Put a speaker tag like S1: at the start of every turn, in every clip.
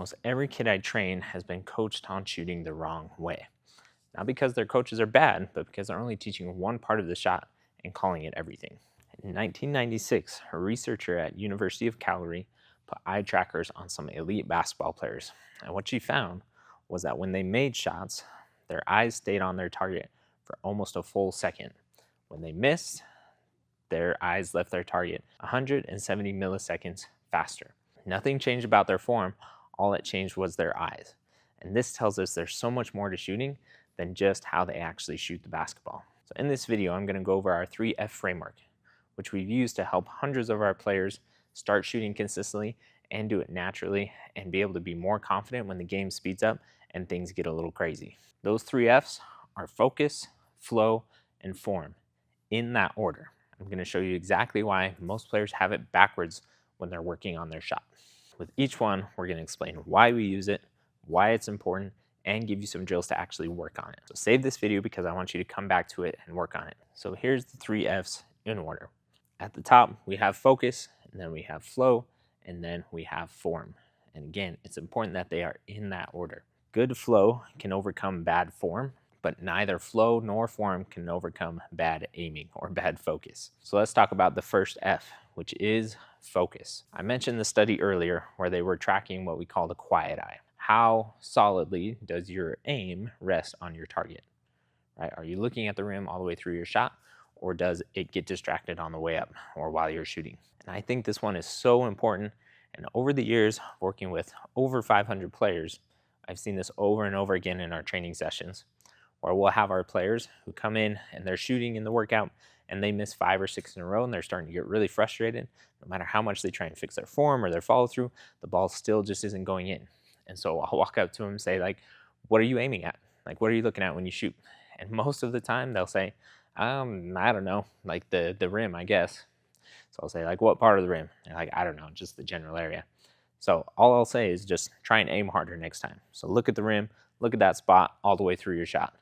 S1: almost every kid I train has been coached on shooting the wrong way. Not because their coaches are bad, but because they're only teaching one part of the shot and calling it everything. In 1996, a researcher at University of Calgary put eye trackers on some elite basketball players. And what she found was that when they made shots, their eyes stayed on their target for almost a full second. When they missed, their eyes left their target 170 milliseconds faster. Nothing changed about their form, all that changed was their eyes. And this tells us there's so much more to shooting than just how they actually shoot the basketball. So in this video, I'm going to go over our 3F framework, which we've used to help hundreds of our players start shooting consistently and do it naturally and be able to be more confident when the game speeds up and things get a little crazy. Those 3Fs are focus, flow, and form in that order. I'm going to show you exactly why most players have it backwards when they're working on their shot. With each one, we're going to explain why we use it, why it's important, and give you some drills to actually work on it. So save this video because I want you to come back to it and work on it. So here's the 3Fs in order. At the top, we have focus, and then we have flow, and then we have form. And again, it's important that they are in that order. Good flow can overcome bad form, but neither flow nor form can overcome bad aiming or bad focus. So let's talk about the first F, which is focus. I mentioned the study earlier where they were tracking what we call the quiet eye. How solidly does your aim rest on your target? Right? Are you looking at the rim all the way through your shot, or does it get distracted on the way up or while you're shooting? And I think this one is so important. And over the years, working with over 500 players, I've seen this over and over again in our training sessions, where we'll have our players who come in and they're shooting in the workout and they miss 5 or 6 in a row and they're starting to get really frustrated. No matter how much they try and fix their form or their follow through, the ball still just isn't going in. And so I'll walk up to them and say, like, what are you aiming at? Like, what are you looking at when you shoot? And most of the time they'll say, I don't know, like the rim, I guess. So I'll say, like, what part of the rim? They're like, I don't know, just the general area. So all I'll say is just try and aim harder next time. So look at the rim, look at that spot all the way through your shot.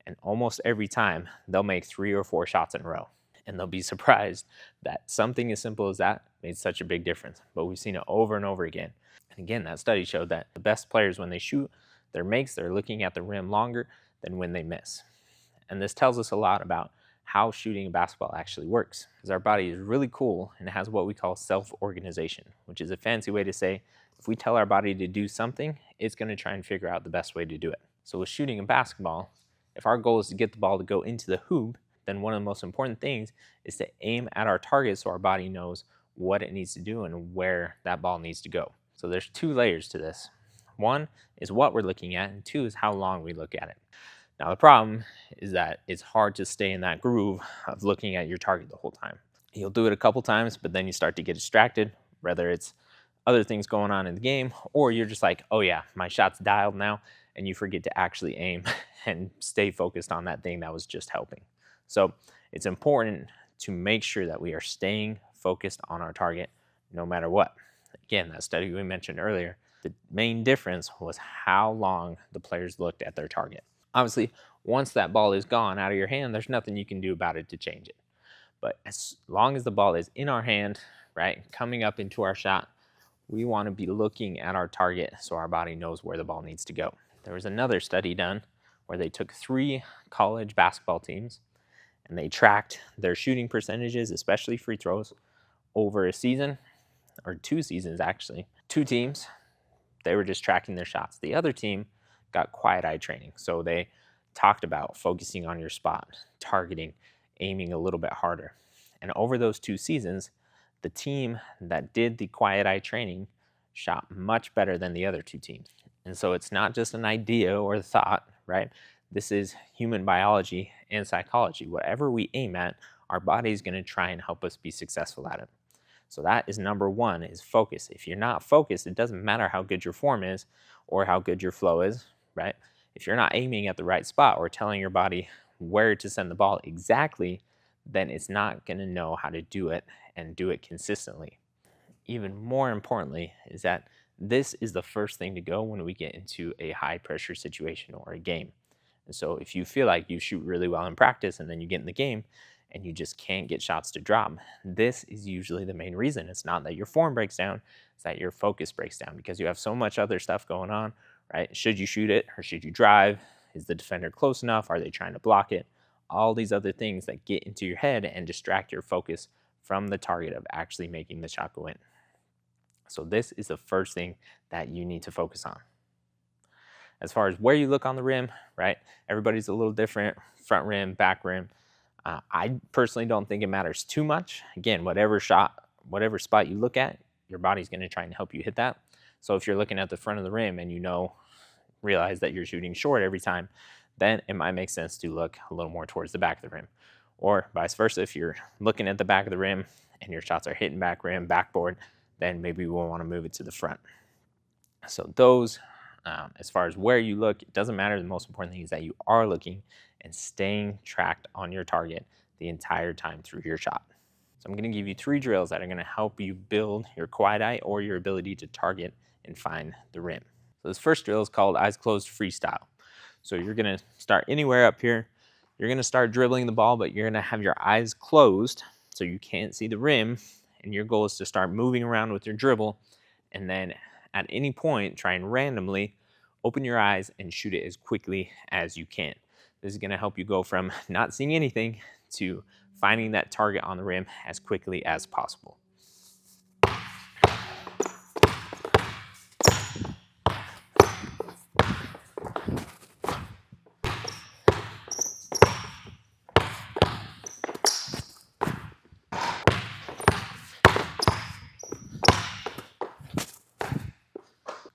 S1: And almost every time they'll make 3 or 4 shots in a row. And they'll be surprised that something as simple as that made such a big difference. But we've seen it over and over again. And again, that study showed that the best players, when they shoot their makes, they're looking at the rim longer than when they miss. And this tells us a lot about how shooting a basketball actually works. Because our body is really cool and it has what we call self-organization, which is a fancy way to say if we tell our body to do something, it's going to try and figure out the best way to do it. So with shooting a basketball, if our goal is to get the ball to go into the hoop, then one of the most important things is to aim at our target so our body knows what it needs to do and where that ball needs to go. So there's 2 layers to this. One is what we're looking at, and 2 is how long we look at it. Now the problem is that it's hard to stay in that groove of looking at your target the whole time. You'll do it a couple times, but then you start to get distracted, whether it's other things going on in the game, or you're just like, oh yeah, my shot's dialed now, and you forget to actually aim and stay focused on that thing that was just helping. So it's important to make sure that we are staying focused on our target no matter what. Again, that study we mentioned earlier, the main difference was how long the players looked at their target. Obviously, once that ball is gone out of your hand, there's nothing you can do about it to change it. But as long as the ball is in our hand, right, coming up into our shot, we want to be looking at our target so our body knows where the ball needs to go. There was another study done where they took 3 college basketball teams and they tracked their shooting percentages, especially free throws, over a season, or 2 seasons actually. 2 teams, they were just tracking their shots. The other team got quiet eye training. So they talked about focusing on your spot, targeting, aiming a little bit harder. And over those 2 seasons, the team that did the quiet eye training shot much better than the other 2 teams. And so it's not just an idea or a thought, right? This is human biology and psychology. Whatever we aim at, our body is going to try and help us be successful at it. So that is number 1, is focus. If you're not focused, it doesn't matter how good your form is or how good your flow is, right? If you're not aiming at the right spot or telling your body where to send the ball exactly, then it's not going to know how to do it and do it consistently. Even more importantly is that this is the first thing to go when we get into a high pressure situation or a game. And so if you feel like you shoot really well in practice and then you get in the game and you just can't get shots to drop, this is usually the main reason. It's not that your form breaks down, it's that your focus breaks down because you have so much other stuff going on, right? Should you shoot it or should you drive? Is the defender close enough? Are they trying to block it? All these other things that get into your head and distract your focus from the target of actually making the shot go in. So this is the first thing that you need to focus on. As far as where you look on the rim, right? Everybody's a little different, front rim, back rim. I personally don't think it matters too much. Again, whatever spot you look at, your body's going to try and help you hit that. So if you're looking at the front of the rim and realize that you're shooting short every time, then it might make sense to look a little more towards the back of the rim. Or vice versa, if you're looking at the back of the rim and your shots are hitting back rim, backboard, then maybe we'll want to move it to the front. So those, as far as where you look, it doesn't matter. The most important thing is that you are looking and staying tracked on your target the entire time through your shot. So I'm going to give you 3 drills that are going to help you build your quiet eye or your ability to target and find the rim. So this first drill is called eyes closed freestyle. So you're going to start anywhere up here. You're going to start dribbling the ball, but you're going to have your eyes closed so you can't see the rim. And your goal is to start moving around with your dribble. And then at any point, try and randomly open your eyes and shoot it as quickly as you can. This is going to help you go from not seeing anything to finding that target on the rim as quickly as possible.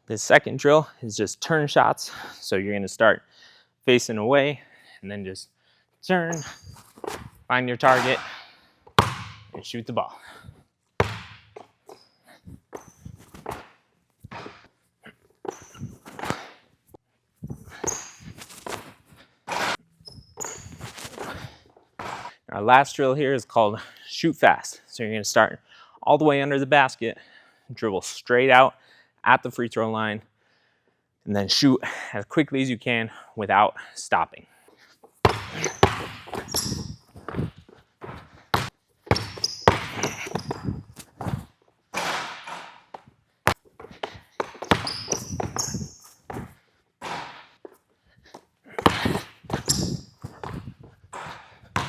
S1: The second drill is just turn shots. So you're going to start facing away and then just turn, find your target, and shoot the ball. Our last drill here is called shoot fast. So you're going to start all the way under the basket, dribble straight out at the free throw line, and then shoot as quickly as you can without stopping.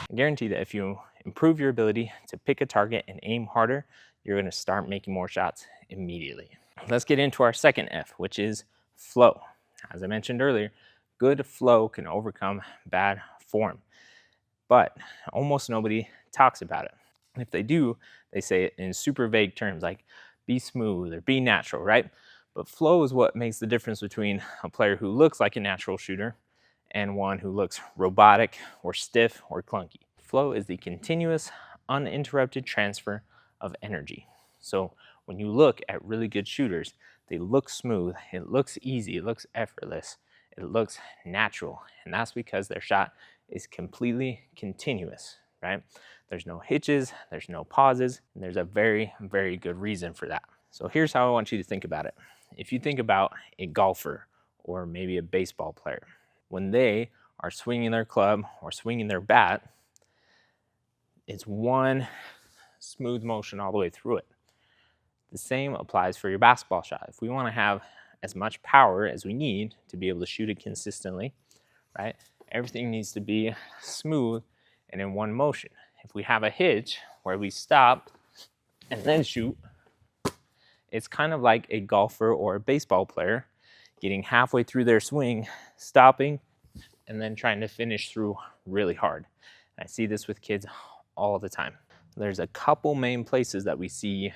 S1: I guarantee that if you improve your ability to pick a target and aim harder, you're going to start making more shots immediately. Let's get into our second F, which is flow. As I mentioned earlier, good flow can overcome bad form, but almost nobody talks about it. And if they do, they say it in super vague terms like be smooth or be natural, right? But flow is what makes the difference between a player who looks like a natural shooter and one who looks robotic or stiff or clunky. Flow is the continuous, uninterrupted transfer of energy. So when you look at really good shooters, they look smooth, it looks easy, it looks effortless, it looks natural. And that's because their shot is completely continuous, right? There's no hitches, there's no pauses, and there's a very, very good reason for that. So here's how I want you to think about it. If you think about a golfer or maybe a baseball player, when they are swinging their club or swinging their bat, it's one smooth motion all the way through it. The same applies for your basketball shot. If we want to have as much power as we need to be able to shoot it consistently, right? Everything needs to be smooth and in one motion. If we have a hitch where we stop and then shoot, it's kind of like a golfer or a baseball player getting halfway through their swing, stopping, and then trying to finish through really hard. I see this with kids all the time. There's a couple main places that we see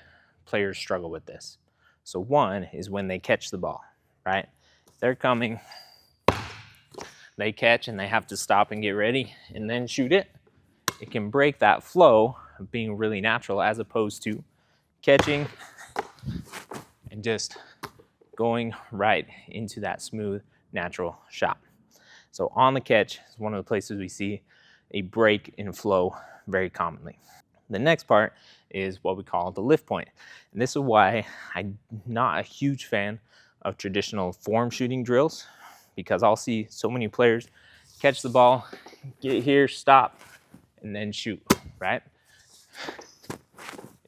S1: players struggle with this. So one is when they catch the ball, right? They're coming, they catch, and they have to stop and get ready and then shoot it. It can break that flow of being really natural as opposed to catching and just going right into that smooth, natural shot. So on the catch is one of the places we see a break in flow very commonly. The next part is what we call the lift point. And this is why I'm not a huge fan of traditional form shooting drills, because I'll see so many players catch the ball, get here, stop, and then shoot. right?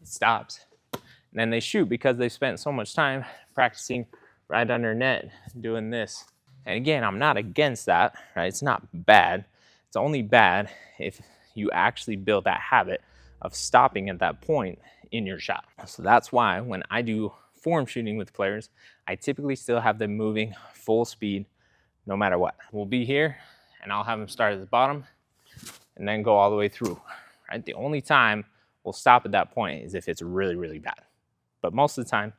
S1: It stops. And then they shoot because they've spent so much time practicing right under net, doing this. And again, I'm not against that, right? It's not bad. It's only bad if you actually build that habit of stopping at that point in your shot. So that's why when I do form shooting with players, I typically still have them moving full speed no matter what. We'll be here and I'll have them start at the bottom and then go all the way through, right? The only time we'll stop at that point is if it's really, really bad. But most of the time,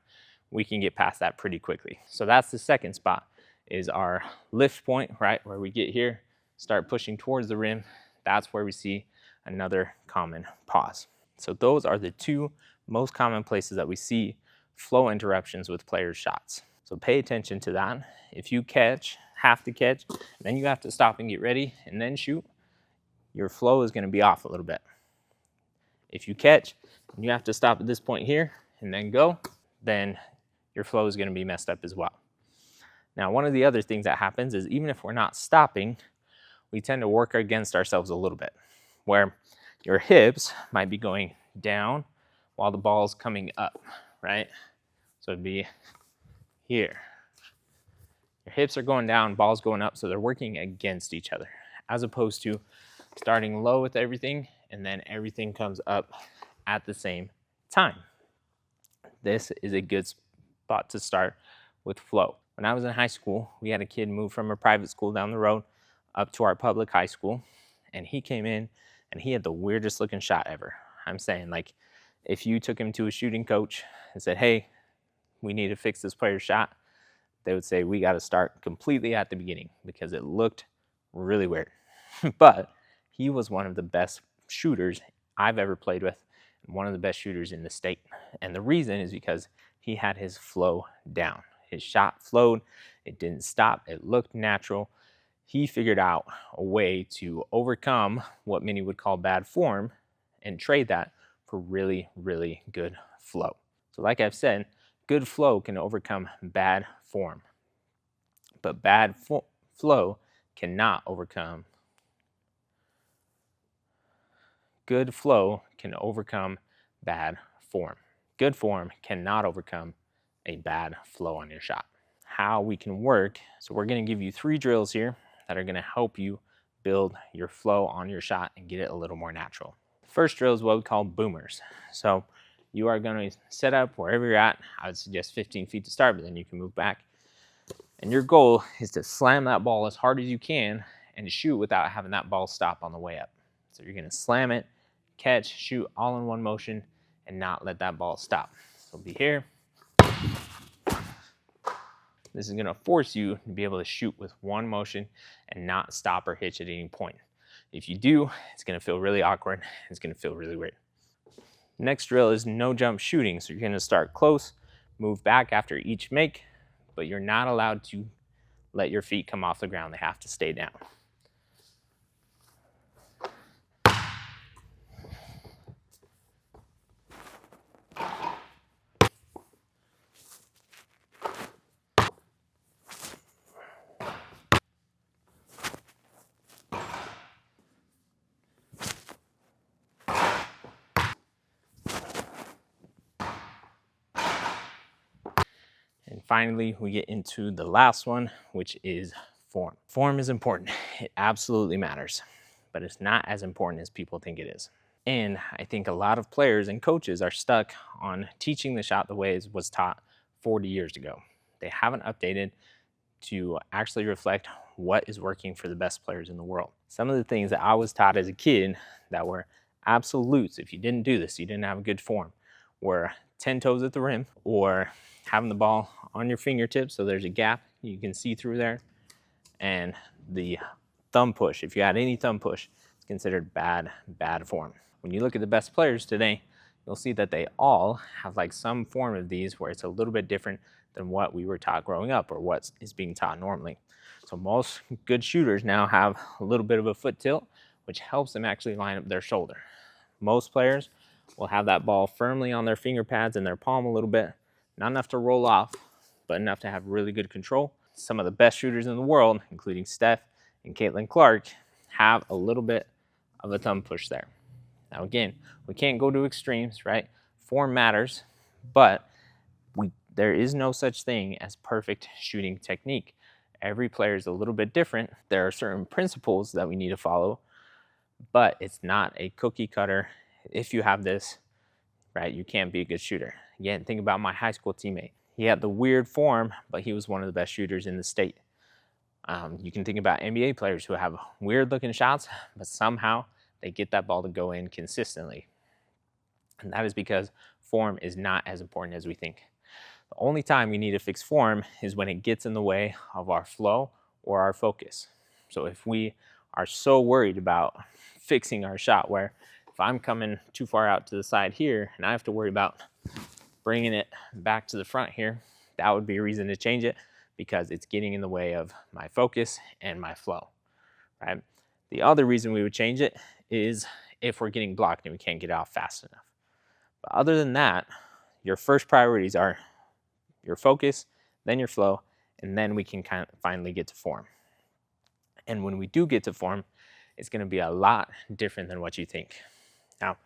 S1: we can get past that pretty quickly. So that's the second spot, is our lift point, right? Where we get here, start pushing towards the rim. That's where we see another common pause. So those are the two most common places that we see flow interruptions with players' shots. So pay attention to that. If you have to catch, then you have to stop and get ready and then shoot, your flow is going to be off a little bit. If you catch and you have to stop at this point here and then go, then your flow is going to be messed up as well. Now, one of the other things that happens is even if we're not stopping, we tend to work against ourselves a little bit, where your hips might be going down while the ball's coming up, right? So it'd be here. Your hips are going down, ball's going up, so they're working against each other, as opposed to starting low with everything and then everything comes up at the same time. This is a good spot to start with flow. When I was in high school, we had a kid move from a private school down the road up to our public high school, and he came in and he had the weirdest looking shot ever. I'm saying, like, if you took him to a shooting coach and said, hey, we need to fix this player's shot, they would say, we got to start completely at the beginning because it looked really weird. But he was one of the best shooters I've ever played with, and one of the best shooters in the state. And the reason is because he had his flow down. His shot flowed, it didn't stop, it looked natural. He figured out a way to overcome what many would call bad form and trade that for really, really good flow. So like I've said, good flow can overcome bad form, but bad flow cannot overcome. Good flow can overcome bad form. Good form cannot overcome a bad flow on your shot. How we can work, so we're going to give you 3 drills here that are going to help you build your flow on your shot and get it a little more natural. First drill is what we call boomers. So you are going to set up wherever you're at. I would suggest 15 feet to start, but then you can move back. And your goal is to slam that ball as hard as you can and shoot without having that ball stop on the way up. So you're going to slam it, catch, shoot all in one motion, and not let that ball stop. So be here. This is going to force you to be able to shoot with one motion and not stop or hitch at any point. If you do, it's going to feel really awkward. It's going to feel really weird. Next drill is no jump shooting. So you're going to start close, move back after each make, but you're not allowed to let your feet come off the ground. They have to stay down. And finally, we get into the last one, which is form. Form is important. It absolutely matters, but it's not as important as people think it is. And I think a lot of players and coaches are stuck on teaching the shot the way it was taught 40 years ago. They haven't updated to actually reflect what is working for the best players in the world. Some of the things that I was taught as a kid that were absolutes, if you didn't do this, you didn't have a good form, were 10 toes at the rim, or having the ball on your fingertips so there's a gap you can see through there, and the thumb push. If you had any thumb push, it's considered bad form. When you look at the best players today, you'll see that they all have like some form of these where it's a little bit different than what we were taught growing up or what is being taught normally. So most good shooters now have a little bit of a foot tilt, which helps them actually line up their shoulder. Most players will have that ball firmly on their finger pads and their palm a little bit, not enough to roll off, but enough to have really good control. Some of the best shooters in the world, including Steph and Caitlin Clark, have a little bit of a thumb push there. Now, again, we can't go to extremes, right? Form matters, but there is no such thing as perfect shooting technique. Every player is a little bit different. There are certain principles that we need to follow, but it's not a cookie cutter. If you have this, right, you can't be a good shooter. Again, think about my high school teammate. He had the weird form, but he was one of the best shooters in the state. You can think about NBA players who have weird looking shots, but somehow they get that ball to go in consistently. And that is because form is not as important as we think. The only time we need to fix form is when it gets in the way of our flow or our focus. So if we are so worried about fixing our shot, where if I'm coming too far out to the side here and I have to worry about bringing it back to the front here, that would be a reason to change it, because it's getting in the way of my focus and my flow, right? The other reason we would change it is if we're getting blocked and we can't get off fast enough. But other than that, your first priorities are your focus, then your flow, and then we can kind of finally get to form. And when we do get to form, it's going to be a lot different than what you think. Now,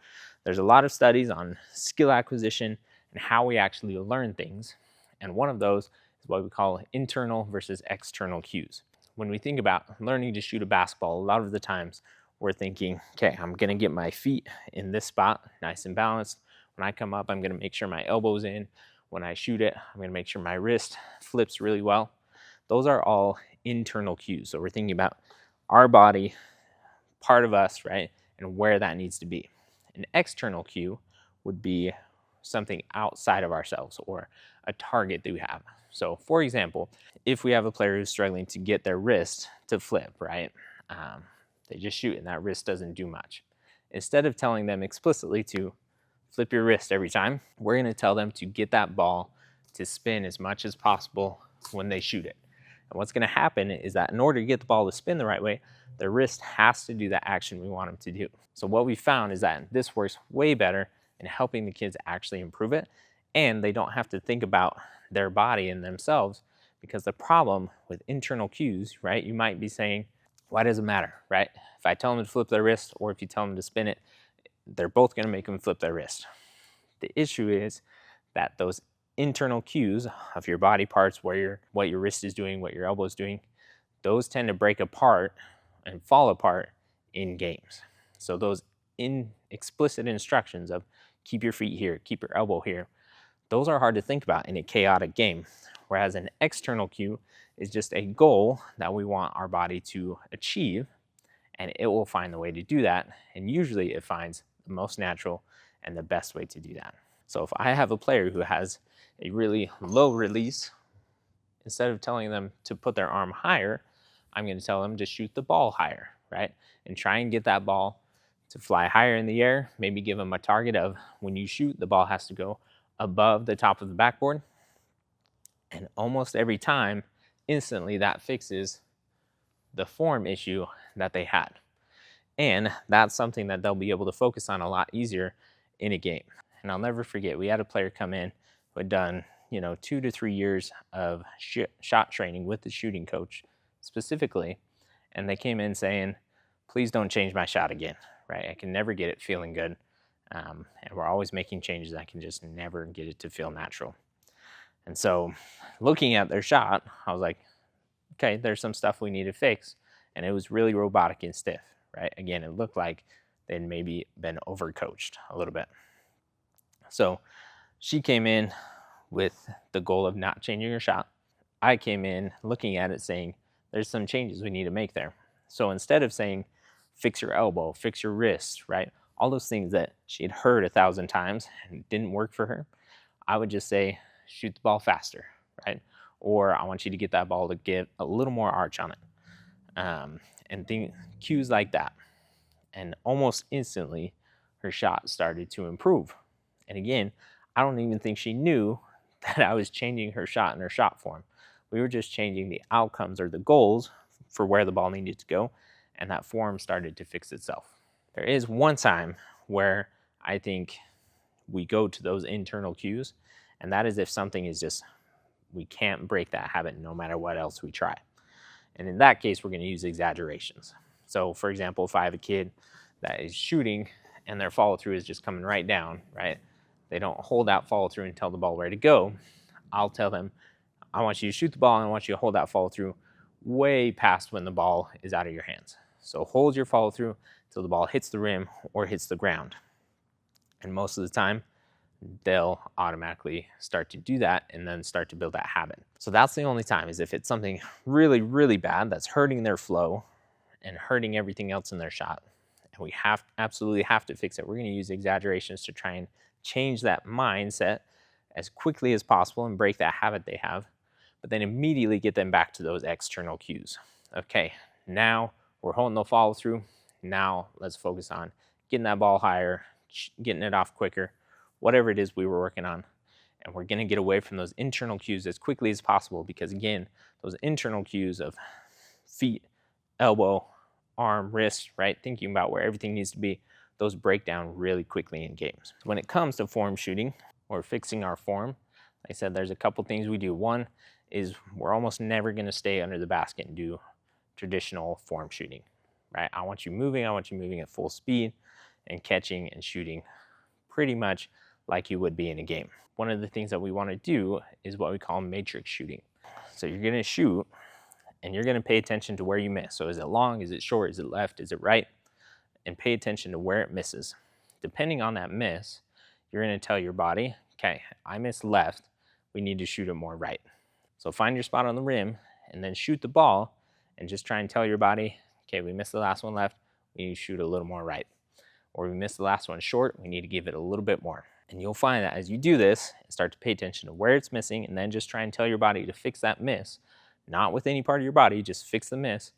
S1: there's a lot of studies on skill acquisition and how we actually learn things. And one of those is what we call internal versus external cues. When we think about learning to shoot a basketball, a lot of the times we're thinking, okay, I'm going to get my feet in this spot, nice and balanced. When I come up, I'm going to make sure my elbow's in. When I shoot it, I'm going to make sure my wrist flips really well. Those are all internal cues. So we're thinking about our body, part of us, right, and where that needs to be. An external cue would be something outside of ourselves or a target that we have. So for example, if we have a player who's struggling to get their wrist to flip, right, they just shoot and that wrist doesn't do much. Instead of telling them explicitly to flip your wrist every time, we're going to tell them to get that ball to spin as much as possible when they shoot it. And what's going to happen is that in order to get the ball to spin the right way, the wrist has to do the action we want them to do. So what we found is that this works way better in helping the kids actually improve it, and they don't have to think about their body and themselves, because the problem with internal cues, right, you might be saying, why does it matter, right? If I tell them to flip their wrist or if you tell them to spin it, they're both going to make them flip their wrist. The issue is that those internal cues of your body parts, what your wrist is doing, what your elbow is doing, those tend to break apart and fall apart in games. So those explicit instructions of keep your feet here, keep your elbow here, those are hard to think about in a chaotic game. Whereas an external cue is just a goal that we want our body to achieve, and it will find the way to do that. And usually it finds the most natural and the best way to do that. So if I have a player who has a really low release, instead of telling them to put their arm higher, I'm going to tell them to shoot the ball higher, right? And try and get that ball to fly higher in the air. Maybe give them a target of when you shoot, the ball has to go above the top of the backboard. And almost every time, instantly that fixes the form issue that they had. And that's something that they'll be able to focus on a lot easier in a game. And I'll never forget, we had a player come in who had done, 2 to 3 years of shot training with the shooting coach specifically. And they came in saying, please don't change my shot again, right? I can never get it feeling good. And we're always making changes. I can just never get it to feel natural. And so looking at their shot, I was like, okay, there's some stuff we need to fix. And it was really robotic and stiff, right? Again, it looked like they'd maybe been overcoached a little bit. So she came in with the goal of not changing her shot. I came in looking at it saying, there's some changes we need to make there. So instead of saying, fix your elbow, fix your wrist, right? All those things that she had heard 1,000 times and didn't work for her, I would just say, shoot the ball faster, right? Or I want you to get that ball to get a little more arch on it. And cues like that. And almost instantly, her shot started to improve. And again, I don't even think she knew that I was changing her shot and her shot form. We were just changing the outcomes or the goals for where the ball needed to go, and that form started to fix itself. There is one time where I think we go to those internal cues, and that is if something is just, we can't break that habit no matter what else we try. And in that case, we're going to use exaggerations. So for example, if I have a kid that is shooting and their follow through is just coming right down, right? They don't hold out follow through and tell the ball where to go. I'll tell them, I want you to shoot the ball and I want you to hold that follow through way past when the ball is out of your hands. So hold your follow through till the ball hits the rim or hits the ground. And most of the time, they'll automatically start to do that and then start to build that habit. So that's the only time, is if it's something really, really bad that's hurting their flow and hurting everything else in their shot. And we absolutely have to fix it. We're going to use exaggerations to try and change that mindset as quickly as possible and break that habit they have, but then immediately get them back to those external cues. Okay, now we're holding the follow through. Now let's focus on getting that ball higher, getting it off quicker, whatever it is we were working on. And we're going to get away from those internal cues as quickly as possible, because again, those internal cues of feet, elbow, arm, wrist, right? Thinking about where everything needs to be, those break down really quickly in games. When it comes to form shooting or fixing our form, like I said, there's a couple things we do. One is we're almost never going to stay under the basket and do traditional form shooting, right? I want you moving at full speed and catching and shooting pretty much like you would be in a game. One of the things that we want to do is what we call matrix shooting. So you're going to shoot and you're going to pay attention to where you miss. So is it long, is it short, is it left, is it right? And pay attention to where it misses. Depending on that miss, you're going to tell your body, okay, I missed left, we need to shoot it more right. So find your spot on the rim and then shoot the ball and just try and tell your body, okay, we missed the last one left, we need to shoot a little more right. Or we missed the last one short, we need to give it a little bit more. And you'll find that as you do this, start to pay attention to where it's missing and then just try and tell your body to fix that miss. Not with any part of your body, just fix the miss.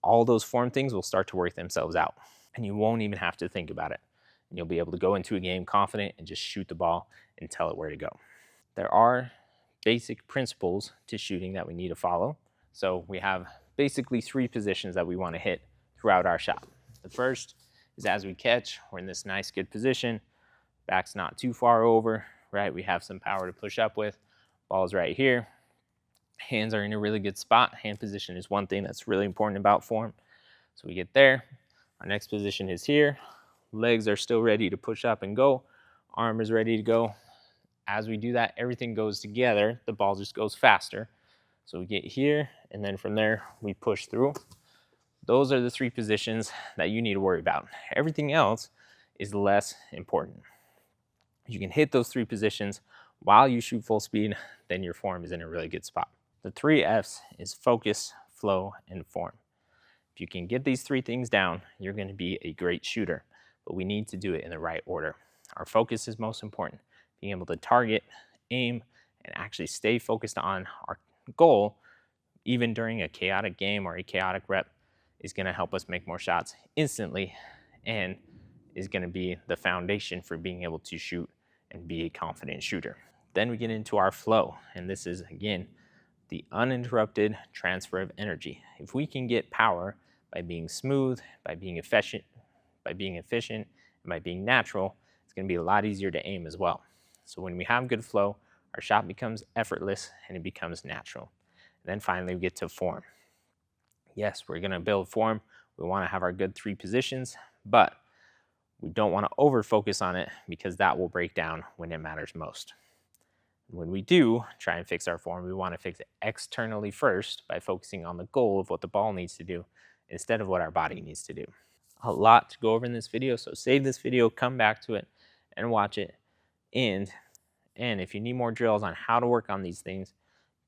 S1: All those form things will start to work themselves out. And you won't even have to think about it. And you'll be able to go into a game confident and just shoot the ball and tell it where to go. There are basic principles to shooting that we need to follow. So we have basically 3 positions that we want to hit throughout our shot. The first is as we catch, we're in this nice good position. Back's not too far over, right? We have some power to push up with. Ball's right here. Hands are in a really good spot. Hand position is one thing that's really important about form. So we get there. Our next position is here. Legs are still ready to push up and go. Arm is ready to go. As we do that, everything goes together. The ball just goes faster. So we get here, and then from there, we push through. Those are the 3 positions that you need to worry about. Everything else is less important. If you can hit those 3 positions while you shoot full speed, then your form is in a really good spot. The 3 F's is focus, flow, and form. If you can get these 3 things down, you're going to be a great shooter, but we need to do it in the right order. Our focus is most important. Being able to target, aim, and actually stay focused on our goal, even during a chaotic game or a chaotic rep, is going to help us make more shots instantly and is going to be the foundation for being able to shoot and be a confident shooter. Then we get into our flow, and this is, again, the uninterrupted transfer of energy. If we can get power by being smooth, by being efficient, and by being natural, it's going to be a lot easier to aim as well. So when we have good flow, our shot becomes effortless and it becomes natural. And then finally we get to form. Yes, we're going to build form. We want to have our good 3 positions, but we don't want to over focus on it, because that will break down when it matters most. When we do try and fix our form, we want to fix it externally first by focusing on the goal of what the ball needs to do instead of what our body needs to do. A lot to go over in this video, so save this video, come back to it, and watch it. And if you need more drills on how to work on these things,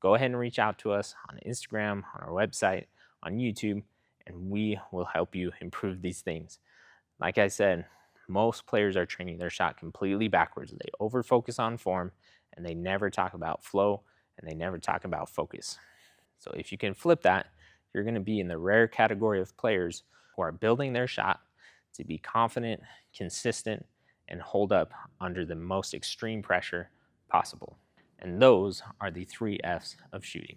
S1: go ahead and reach out to us on Instagram, on our website, on YouTube, and we will help you improve these things. Like I said, most players are training their shot completely backwards. They over-focus on form, and they never talk about flow, and they never talk about focus. So if you can flip that, you're going to be in the rare category of players who are building their shot to be confident, consistent, and hold up under the most extreme pressure possible. And those are the 3 F's of shooting.